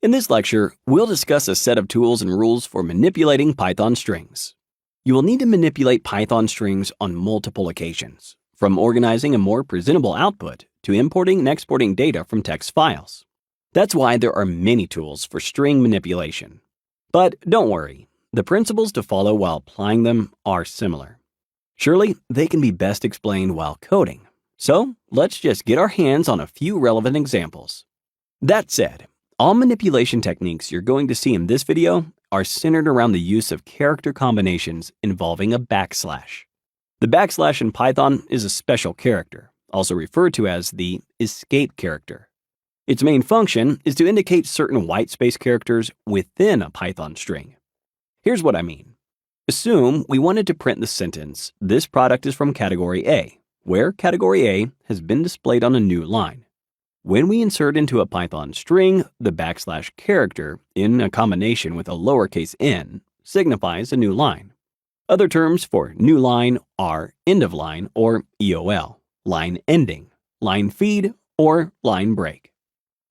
In this lecture, we'll discuss a set of tools and rules for manipulating Python strings. You will need to manipulate Python strings on multiple occasions, from organizing a more presentable output to importing and exporting data from text files. That's why there are many tools for string manipulation. But don't worry, the principles to follow while applying them are similar. Surely, they can be best explained while coding. So, let's just get our hands on a few relevant examples. That said, all manipulation techniques you're going to see in this video are centered around the use of character combinations involving a backslash. The backslash in Python is a special character, also referred to as the escape character. Its main function is to indicate certain whitespace characters within a Python string. Here's what I mean. Assume we wanted to print the sentence, "This product is from category A," where category A has been displayed on a new line. When we insert into a Python string the backslash character in a combination with a lowercase n signifies a new line. Other terms for new line are end of line or EOL, line ending, line feed, or line break.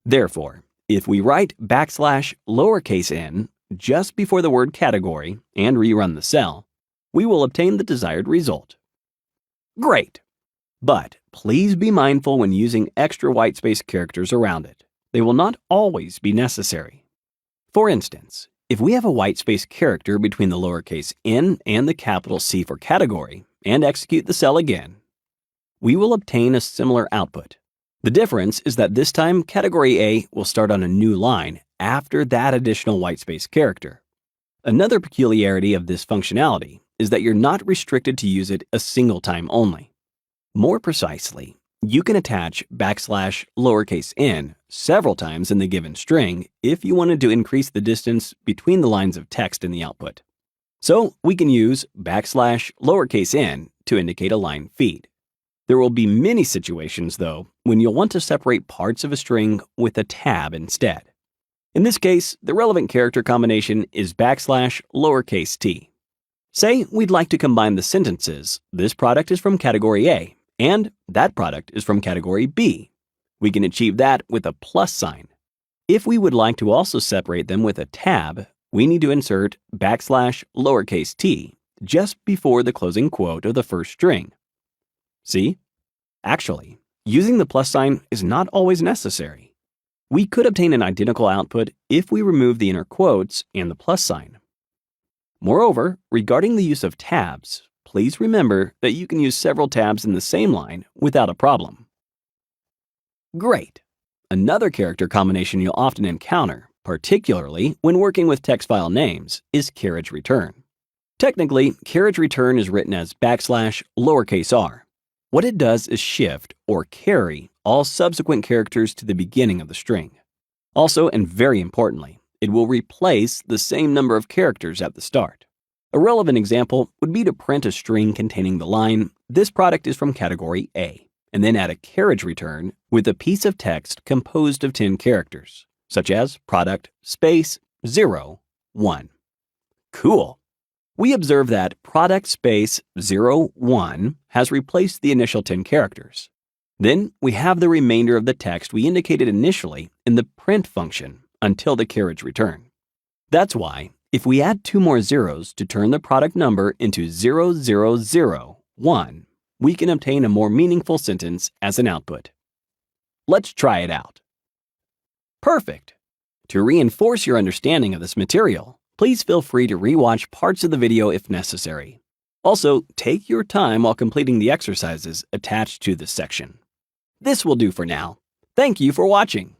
Therefore, if we write backslash lowercase n just before the word category and rerun the cell, we will obtain the desired result. Great! But please be mindful when using extra whitespace characters around it. They will not always be necessary. For instance, if we have a whitespace character between the lowercase n and the capital C for category and execute the cell again, we will obtain a similar output. The difference is that this time category A will start on a new line after that additional whitespace character. Another peculiarity of this functionality is that you're not restricted to use it a single time only. More precisely, you can attach backslash lowercase n several times in the given string if you wanted to increase the distance between the lines of text in the output. So we can use backslash lowercase n to indicate a line feed. There will be many situations, though, when you'll want to separate parts of a string with a tab instead. In this case, the relevant character combination is backslash lowercase t. Say we'd like to combine the sentences, "This product is from category A," and "That product is from category B." We can achieve that with a plus sign. If we would like to also separate them with a tab, we need to insert backslash lowercase t just before the closing quote of the first string. See? Actually, using the plus sign is not always necessary. We could obtain an identical output if we remove the inner quotes and the plus sign. Moreover, regarding the use of tabs, please remember that you can use several tabs in the same line without a problem. Great! Another character combination you'll often encounter, particularly when working with text file names, is carriage return. Technically, carriage return is written as backslash lowercase r. What it does is shift or carry all subsequent characters to the beginning of the string. Also, and very importantly, it will replace the same number of characters at the start. A relevant example would be to print a string containing the line, "This product is from category A," and then add a carriage return with a piece of text composed of 10 characters, such as product space 0, 1. Cool! We observe that product space 0, 1 has replaced the initial 10 characters. Then we have the remainder of the text we indicated initially in the print function until the carriage return. That's why, if we add 2 more zeros to turn the product number into 0001, we can obtain a more meaningful sentence as an output. Let's try it out. Perfect! To reinforce your understanding of this material, please feel free to rewatch parts of the video if necessary. Also, take your time while completing the exercises attached to this section. This will do for now. Thank you for watching.